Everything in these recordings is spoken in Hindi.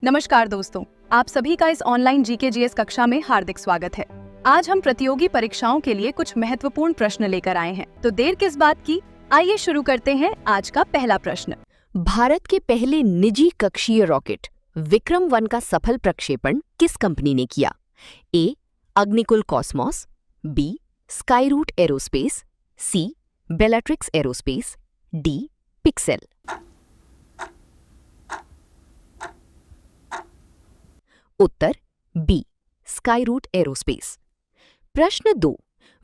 नमस्कार दोस्तों, आप सभी का इस ऑनलाइन जीके कक्षा में हार्दिक स्वागत है। आज हम प्रतियोगी परीक्षाओं के लिए कुछ महत्वपूर्ण प्रश्न लेकर आए हैं, तो देर किस बात की, आइए शुरू करते हैं आज का पहला प्रश्न। भारत के पहले निजी कक्षीय रॉकेट विक्रम-1 का सफल प्रक्षेपण किस कंपनी ने किया? A. Agnikul Cosmos, B. Skyroot Aerospace, C. Bellatrix Aerospace, D. Pixxel. उत्तर बी. Skyroot Aerospace. प्रश्न 2.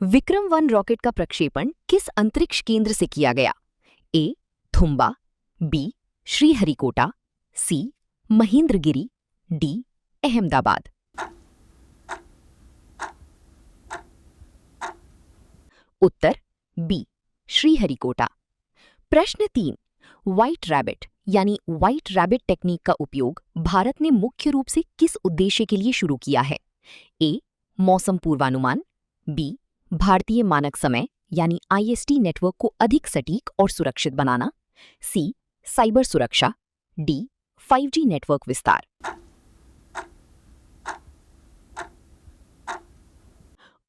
विक्रम-1 रॉकेट का प्रक्षेपण किस अंतरिक्ष केंद्र से किया गया? ए. थुम्बा, बी. श्रीहरिकोटा, सी. महेंद्रगिरी, डी. अहमदाबाद। उत्तर बी. श्रीहरिकोटा। प्रश्न 3. व्हाइट रैबिट यानी व्हाइट रैबिट टेक्निक का उपयोग भारत ने मुख्य रूप से किस उद्देश्य के लिए शुरू किया है? ए. मौसम पूर्वानुमान, बी. भारतीय मानक समय यानी IST नेटवर्क को अधिक सटीक और सुरक्षित बनाना, सी. साइबर सुरक्षा, डी. 5G नेटवर्क विस्तार।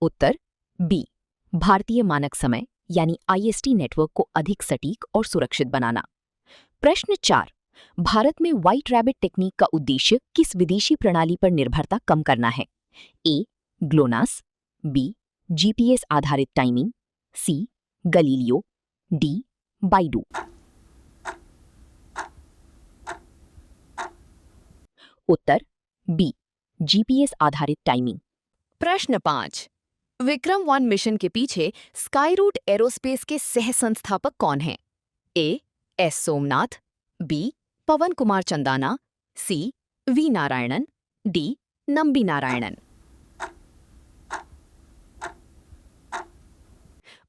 उत्तर बी. भारतीय मानक समय यानी IST नेटवर्क को अधिक सटीक और सुरक्षित बनाना। प्रश्न 4. भारत में व्हाइट रैबिट टेक्निक का उद्देश्य किस विदेशी प्रणाली पर निर्भरता कम करना है? ए. GLONASS, B. GPS आधारित timing, C. Galileo, D. BeiDou. उत्तर बी. GPS आधारित टाइमिंग। प्रश्न 5. विक्रम-1 मिशन के पीछे स्काईरूट एरोस्पेस के सह संस्थापक कौन हैं? A. S. Somanath, B. Pawan Kumar Chandana, C. V. Narayanan, D. Nambi Narayanan.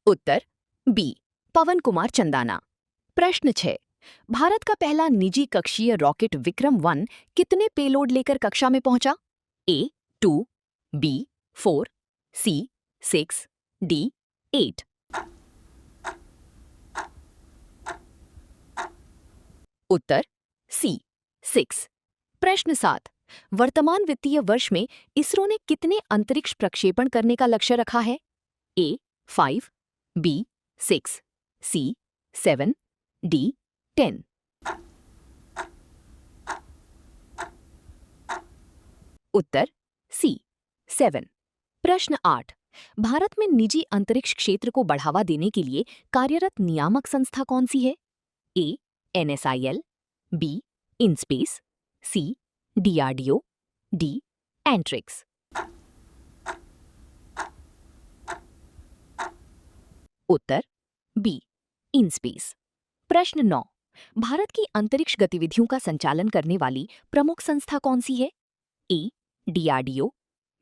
उत्तर बी. पवन कुमार चंदाना। प्रश्न 6. भारत का पहला निजी कक्षीय रॉकेट विक्रम-1 कितने पेलोड लेकर कक्षा में पहुंचा? ए. 2, बी. 4, सी. 6, डी. 8। उत्तर सी. 6। प्रश्न 7. वर्तमान वित्तीय वर्ष में इसरो ने कितने अंतरिक्ष प्रक्षेपण करने का लक्ष्य रखा है? ए. 5, बी. 6, सी. 7, डी. 10। उत्तर सी. 7। प्रश्न 8. भारत में निजी अंतरिक्ष क्षेत्र को बढ़ावा देने के लिए कार्यरत नियामक संस्था कौन सी है? A. NSIL, B. InSpace, C. DRDO, D. Antrix. उत्तर बी. इनस्पेस। प्रश्न 9. भारत की अंतरिक्ष गतिविधियों का संचालन करने वाली प्रमुख संस्था कौन सी है? A. DRDO,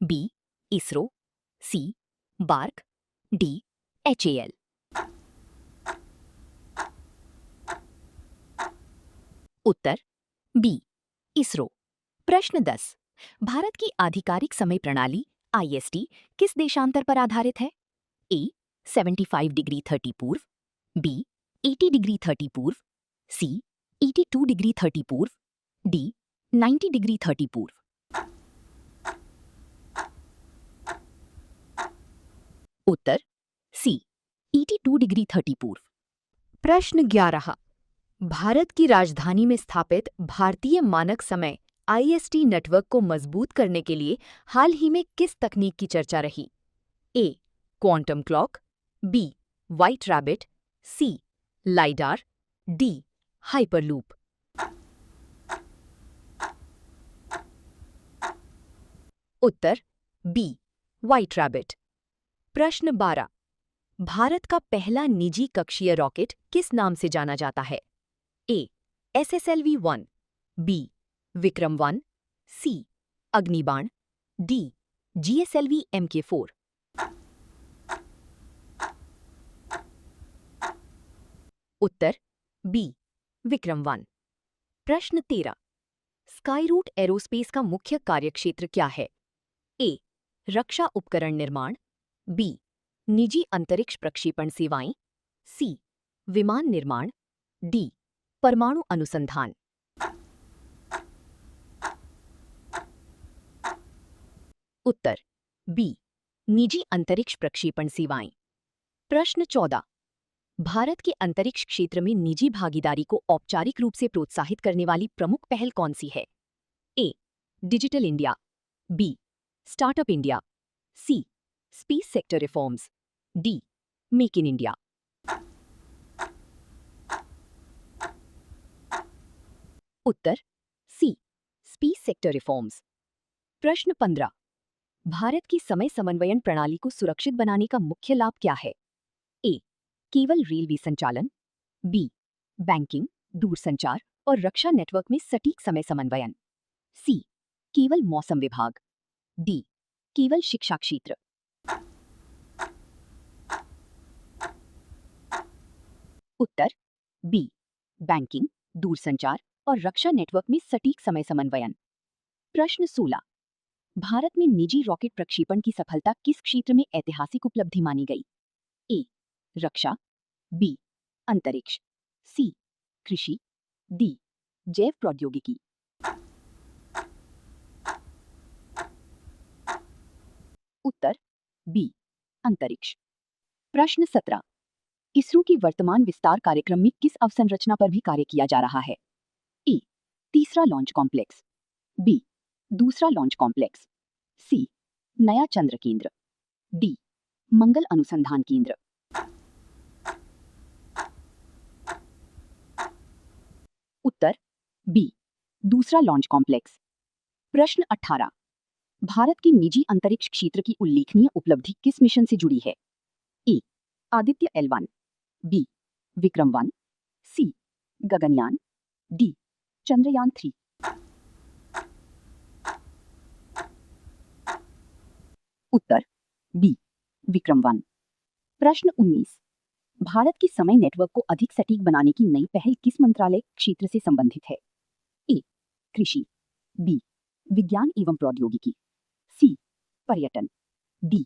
B. ISRO, C. BARC, D. HAL। उत्तर बी. इसरो। प्रश्न 10. भारत की आधिकारिक समय प्रणाली IST किस देशांतर पर आधारित है? ए. 75 डिग्री 30 पूर्व, बी. 80 डिग्री 30 पूर्व, सी. 82 डिग्री 30 पूर्व, डी. 90 डिग्री 30 पूर्व। उत्तर सी. 82 डिग्री 30 पूर्व। प्रश्न 11. भारत की राजधानी में स्थापित भारतीय मानक समय IST नेटवर्क को मजबूत करने के लिए हाल ही में किस तकनीक की चर्चा रही? A. Quantum clock, B. White rabbit, C. Lidar, D. Hyperloop. उत्तर बी. White rabbit. प्रश्न 12. भारत का पहला निजी कक्षीय रॉकेट किस नाम से जाना जाता है? A. SSLV-1, B. Vikram, C. Agnibaan, D. GSLV MK4। उत्तर बी. विक्रम-1। प्रश्न 13. स्काईरूट एरोस्पेस का मुख्य कार्यक्षेत्र क्या है? ए. रक्षा उपकरण निर्माण, बी. निजी अंतरिक्ष प्रक्षेपण सेवाएं, सी. विमान निर्माण, डी. परमाणु अनुसंधान। उत्तर बी निजी अंतरिक्ष प्रक्षेपण सेवाएं। प्रश्न 14। भारत के अंतरिक्ष क्षेत्र में निजी भागीदारी को औपचारिक रूप से प्रोत्साहित करने वाली प्रमुख पहल कौन सी है? A digital India, B startup India, C space sector reforms, D make in India. उत्तर सी स्पेस सेक्टर रिफॉर्म्स। प्रश्न 15। भारत की समय समन्वयन प्रणाली को सुरक्षित बनाने का मुख्य लाभ क्या है? ए केवल रेलवे संचालन, बी बैंकिंग, दूरसंचार और रक्षा नेटवर्क में सटीक समय समन्वयन, सी केवल मौसम विभाग, डी केवल शिक्षा क्षेत्र। उत्तर बी बैंकिंग, दूरसंचार और रक्षा नेटवर्क में सटीक समय समन्वयन। प्रश्न 16। भारत में निजी रॉकेट प्रक्षेपण की सफलता किस क्षेत्र में ऐतिहासिक उपलब्धि मानी गई? ए रक्षा, बी अंतरिक्ष, सी कृषि, डी जैव प्रौद्योगिकी। उत्तर बी अंतरिक्ष। प्रश्न 17। इसरो की वर्तमान विस्तार कार्यक्रम में किस अवसंरचना पर भी कार्य किया जा रहा है? ए तीसरा लॉन्च कॉम्प्लेक्स, बी दूसरा लॉन्च कॉम्प्लेक्स, सी नया चंद्र केंद्र, डी मंगल अनुसंधान केंद्र। उत्तर बी दूसरा लॉन्च कॉम्प्लेक्स। प्रश्न 18। भारत की निजी अंतरिक्ष क्षेत्र की उल्लेखनीय उपलब्धि किस मिशन से जुड़ी है? ए आदित्य L1, बी विक्रम 1, सी गगनयान, डी चंद्रयान 3। उत्तर बी विक्रम 1। प्रश्न 19। भारत की समय नेटवर्क को अधिक सटीक बनाने की नई पहल किस मंत्रालय क्षेत्र से संबंधित है? ए कृषि, बी विज्ञान एवं प्रौद्योगिकी, सी पर्यटन, डी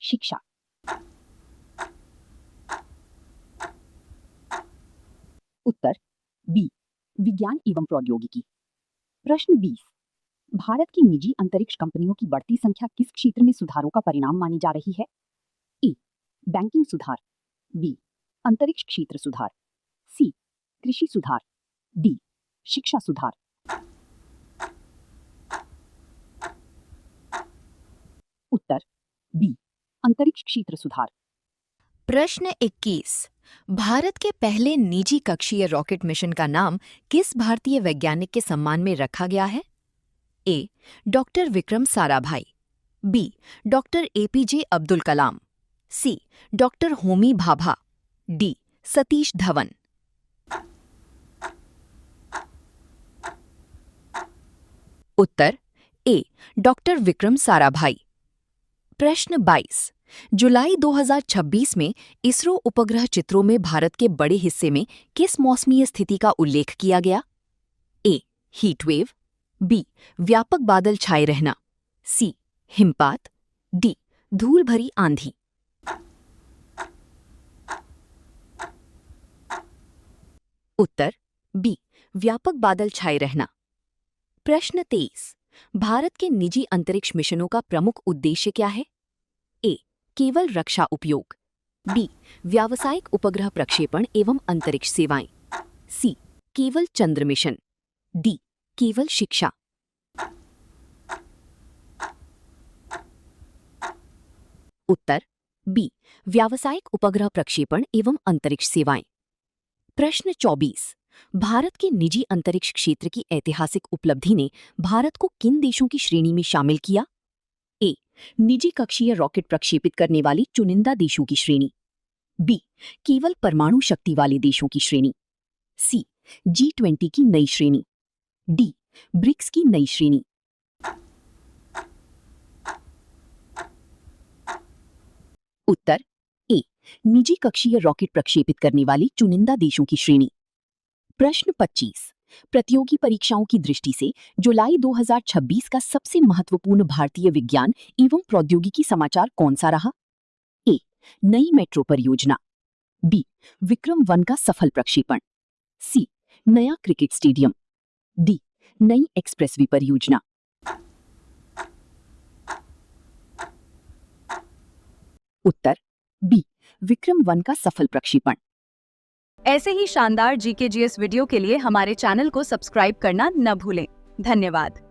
शिक्षा। उत्तर बी विज्ञान एवं प्रौद्योगिकी। प्रश्न 20। भारत की निजी अंतरिक्ष कंपनियों की बढ़ती संख्या किस क्षेत्र में सुधारों का परिणाम मानी जा रही है? ए बैंकिंग सुधार, बी अंतरिक्ष क्षेत्र सुधार, सी कृषि सुधार, डी शिक्षा सुधार। उत्तर बी अंतरिक्ष क्षेत्र सुधार। प्रश्न 21। भारत के पहले निजी कक्षीय रॉकेट मिशन का नाम किस भारतीय वैज्ञानिक के सम्मान में रखा गया है? A doctor Vikram Sarabhai, B doctor APJ Abdul Kalam, C doctor Homi Bhabha, D Satish Dhawan. उत्तर ए डॉक्टर विक्रम साराभाई। प्रश्न 22। जुलाई 2026 में इसरो उपग्रह चित्रों में भारत के बड़े हिस्से में किस मौसमीय स्थिति का उल्लेख किया गया? ए हीट वेव, बी व्यापक बादल छाए रहना, सी हिमपात, डी धूल भरी आंधी। उत्तर बी व्यापक बादल छाए रहना। प्रश्न 23। भारत के निजी अंतरिक्ष मिशनों का प्रमुख उद्देश्य क्या है? ए केवल रक्षा उपयोग, बी व्यावसायिक उपग्रह प्रक्षेपण एवं अंतरिक्ष सेवाएं, सी केवल चंद्र मिशन, डी केवल शिक्षा। उत्तर बी व्यावसायिक उपग्रह प्रक्षेपण एवं अंतरिक्ष सेवाएं। प्रश्न 24। भारत के निजी अंतरिक्ष क्षेत्र की ऐतिहासिक उपलब्धि ने भारत को किन देशों की श्रेणी में शामिल किया? ए निजी कक्षीय रॉकेट प्रक्षेपित करने वाली चुनिंदा देशों की श्रेणी, बी केवल परमाणु शक्ति वाले देशों की श्रेणी, सी G20 की नई श्रेणी, डी ब्रिक्स की नई श्रेणी। उत्तर ए निजी कक्षीय रॉकेट प्रक्षेपित करने वाली चुनिंदा देशों की श्रेणी। प्रश्न 25। प्रतियोगी परीक्षाओं की दृष्टि से जुलाई 2026 का सबसे महत्वपूर्ण भारतीय विज्ञान एवं प्रौद्योगिकी समाचार कौन सा रहा? ए नई मेट्रो परियोजना, बी विक्रम 1 का सफल प्रक्षेपण, सी नया क्रिकेट स्टेडियम, डी नई एक्सप्रेसवे परियोजना। उत्तर बी विक्रम 1 का सफल प्रक्षेपण। ऐसे ही शानदार GK GS वीडियो के लिए हमारे चैनल को सब्सक्राइब करना न भूलें। धन्यवाद।